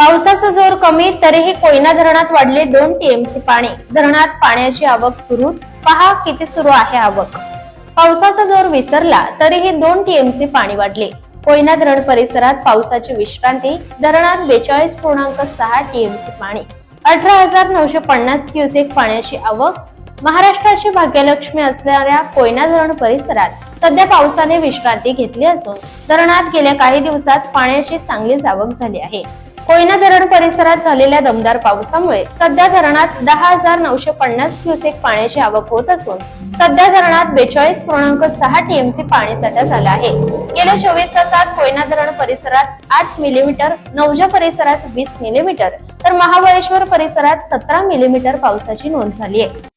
पावसाचा जोर कमी तरीही कोयना धरणात वाढले 2 टीएमसी पाणी। धरणात पाण्याची आवक सुरू, पहा किती सुरू आहे आवक। पावसाचा जोर विसरला तरीही 2 टीएमसी पाणी वाढले। कोयना धरण परिसरात पावसाची विश्रांती। धरणात 42.6 टीएमसी पाणी, 18,950 क्युसेक पाण्याची आवक। महाराष्ट्राची भाग्यलक्ष्मी असणाऱ्या कोयना धरण परिसरात सध्या पावसाने विश्रांती घेतली असून धरणात गेल्या काही दिवसात पाण्याची चांगलीच आवक झाली आहे। कोयना धरण परिसरात झालेल्या दमदार पावसामुळे सध्या धरणात 10,950 क्युसेक पाण्याची आवक होत असून सध्या धरणात 42.6 टीएमसी पाणीसाठा झाला आहे। गेल्या 24 तासात कोयना धरण परिसरात 8 मिलीमीटर, नवजा परिसरात 20 मिलीमीटर तर महाबळेश्वर परिसरात 17 मिलीमीटर पावसाची नोंद झाली आहे।